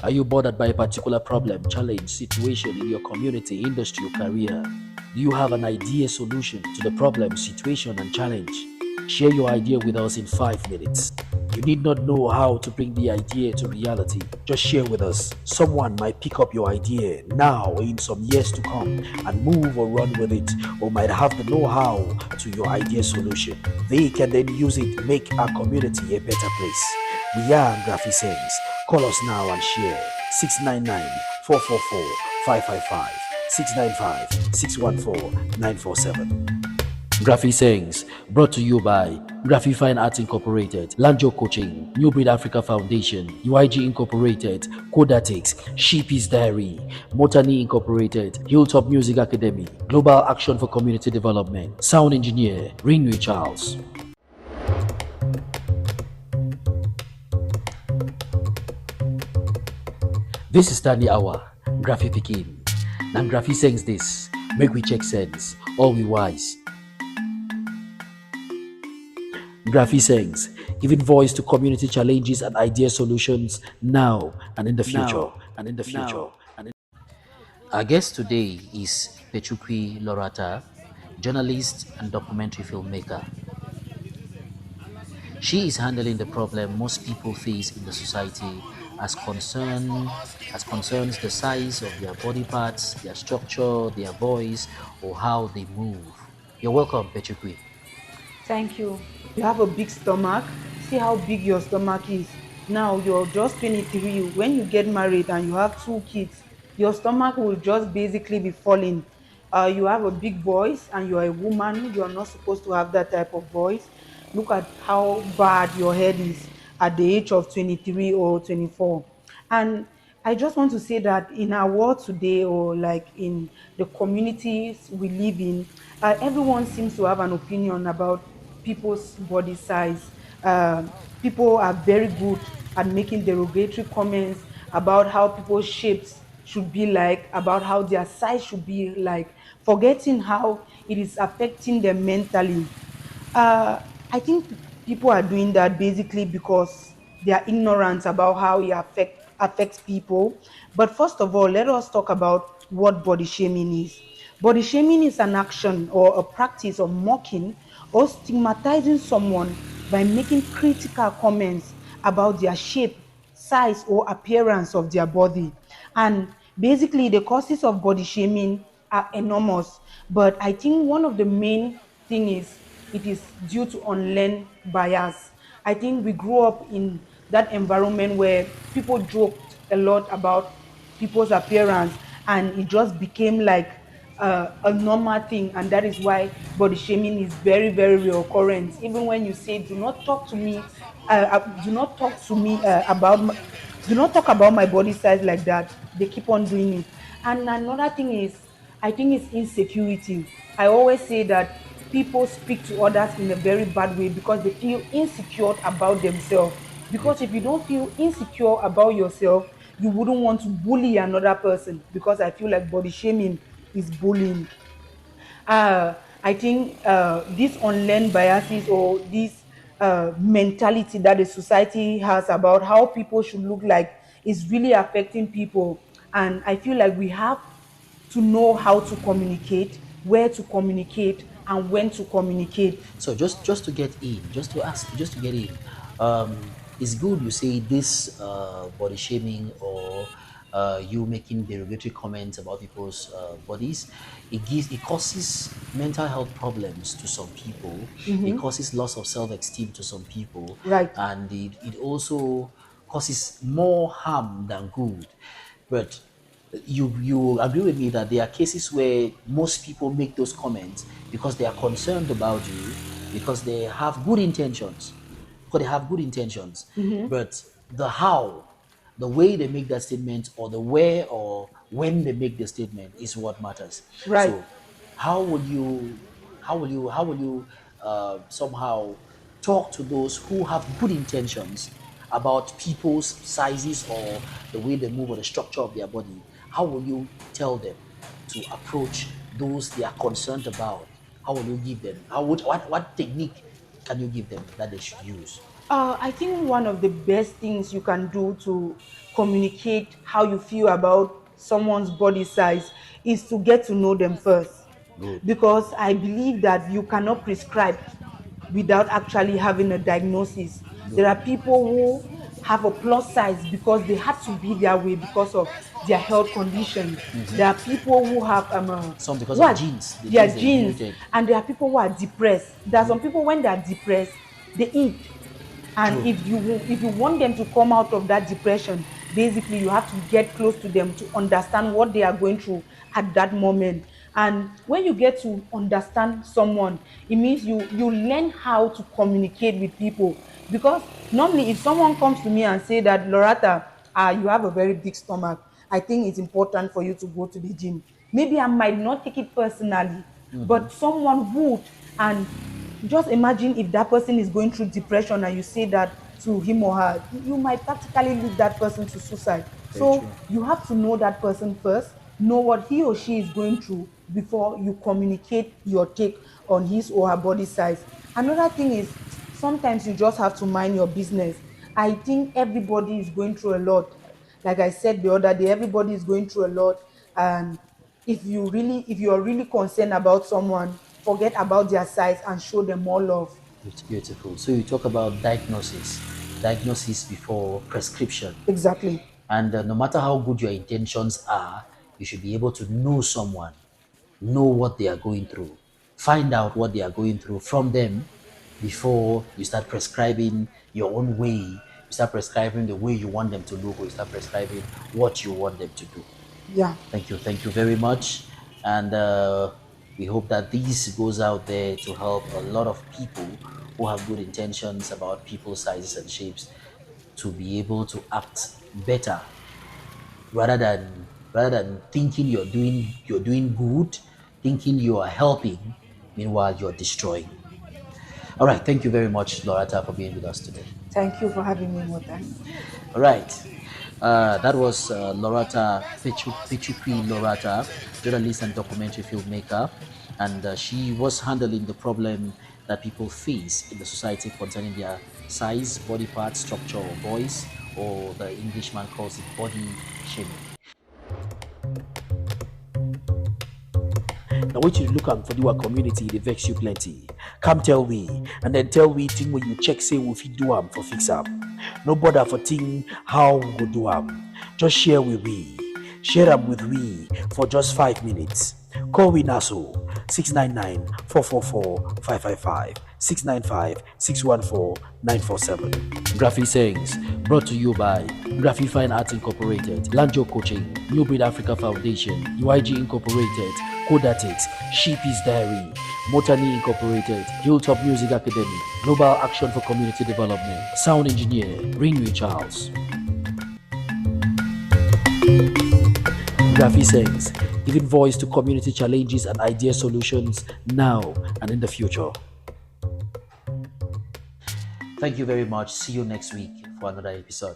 Are you bothered by a particular problem, challenge, situation in your community, industry, or career? Do you have an idea solution to the problem, situation, and challenge? Share your idea with us in 5 minutes. You need not know how to bring the idea to reality. Just share with us. Someone might pick up your idea now or in some years to come and move or run with it, or might have the know how to your idea solution. They can then use it to make our community a better place. We are Graphic Sense. Call us now and share. 699 444 555 695 614 947. Graphic Sayings, brought to you by Graphic Fine Arts Incorporated, Lanjo Coaching, New Breed Africa Foundation, UIG Incorporated, Codatix, Sheepy's Diary, Mottanni Incorporated, Hilltop Music Academy, Global Action for Community Development, Sound Engineer, Ringway Charles. This is Stanley Hour, Graphic Pekin. Now Graphic Sayings this, make we check sense, all we wise. Graphic Sayings, giving voice to community challenges and idea solutions now and in the future. Our guest today is Pechuqui Lorata, journalist and documentary filmmaker. She is handling the problem most people face in the society as concerns the size of their body parts, their structure, their voice, or how they move. You're welcome, Pechuqui. Thank you. You have a big stomach. See how big your stomach is. Now you're just 23. When you get married and you have two kids, your stomach will just basically be falling. You have a big voice and you're a woman. You're not supposed to have that type of voice. Look at how bad your head is at the age of 23 or 24. And I just want to say that in our world today, or like in the communities we live in, everyone seems to have an opinion about people's body size. People are very good at making derogatory comments about how people's shapes should be like, about how their size should be like, forgetting how it is affecting them mentally. I think people are doing that basically because they are ignorant about how it affects people. But first of all, let us talk about what body shaming is. Body shaming is an action or a practice of mocking or stigmatizing someone by making critical comments about their shape, size, or appearance of their body. And basically, the causes of body shaming are enormous. But I think one of the main thing is it is due to unlearned bias. I think we grew up in that environment where people joked a lot about people's appearance, and it just became like a normal thing, and that is why body shaming is very, very recurrent. Even when you say, "Do not talk to me," do not talk to me do not talk about my body size like that. They keep on doing it. And another thing is, I think it's insecurity. I always say that people speak to others in a very bad way because they feel insecure about themselves. Because if you don't feel insecure about yourself, you wouldn't want to bully another person, because I feel like body shaming is bullying. I think these unlearned biases or this mentality that the society has about how people should look like is really affecting people. And I feel like we have to know how to communicate, where to communicate, and when to communicate. So just to get in, just to get in, it's good you say this body shaming or you making derogatory comments about people's bodies. It causes mental health problems to some people. It causes loss of self-esteem to some people, Right. and it also causes more harm than good. But you agree with me that there are cases where most people make those comments because they are concerned about you, because they have good intentions, but the way they make that statement, or the where or when they make the statement, is what matters. Right. So how will you somehow talk to those who have good intentions about people's sizes or the way they move or the structure of their body? How will you tell them to approach those they are concerned about? How will you give them, what technique can you give them that they should use? I think one of the best things you can do to communicate how you feel about someone's body size is to get to know them first. Good. Because I believe that you cannot prescribe without actually having a diagnosis. There Good. are people who have a plus size because they had to be their way because of their health condition. There are people who have Some because of what genes, the their genes they genes, inherited. and there are people who are depressed. There are some people when they are depressed, they eat, and True. if you want them to come out of that depression, basically you have to get close to them to understand what they are going through at that moment. And when you get to understand someone, it means you learn how to communicate with people. Because normally if someone comes to me and say that, Lorata, you have a very big stomach, I think it's important for you to go to the gym, maybe I might not take it personally, but someone would. And just imagine if that person is going through depression and you say that to him or her, you might practically lead that person to suicide. Very true. So you have to know that person first, know what he or she is going through before you communicate your take on his or her body size. Another thing is, sometimes you just have to mind your business. I think everybody is going through a lot. Like I said the other day, everybody is going through a lot. And if you are really concerned about someone, forget about their size and show them more love. It's beautiful. So you talk about diagnosis before prescription. Exactly. And no matter how good your intentions are, you should be able to know someone, know what they are going through, find out what they are going through from them before you start prescribing your own way. You start prescribing the way you want them to look, or you start prescribing what you want them to do. Yeah. Thank you very much. And we hope that this goes out there to help a lot of people who have good intentions about people's sizes and shapes to be able to act better rather than thinking you're doing good, thinking you are helping, meanwhile you're destroying. All right, thank you very much, Lorata, for being with us today. Thank you for having me, Mottanni. All right. That was Lorata Pechuqui Lorata, journalist and documentary filmmaker, and she was handling the problem that people face in the society concerning their size, body part, structure, or voice, or the Englishman calls it body shaming. Now, what you look am for our community, they vex you plenty. Come tell we, and then tell we thing when you check say we fit do am for fix am. No bother for thing how we go do am. Just share with we. Share am with we for just 5 minutes. Call we now so 699 444 555 Graphic Sayings brought to you by Graphic Fine Arts Incorporated, Lanjo Coaching, New Breed Africa Foundation, UIG Incorporated, Codatix, Sheepy's Diary, Mottanni Incorporated, Hilltop Music Academy, Global Action for Community Development, Sound Engineer, Rinwe Charles. Graphic Sayings, giving voice to community challenges and idea solutions now and in the future. Thank you very much. See you next week for another episode.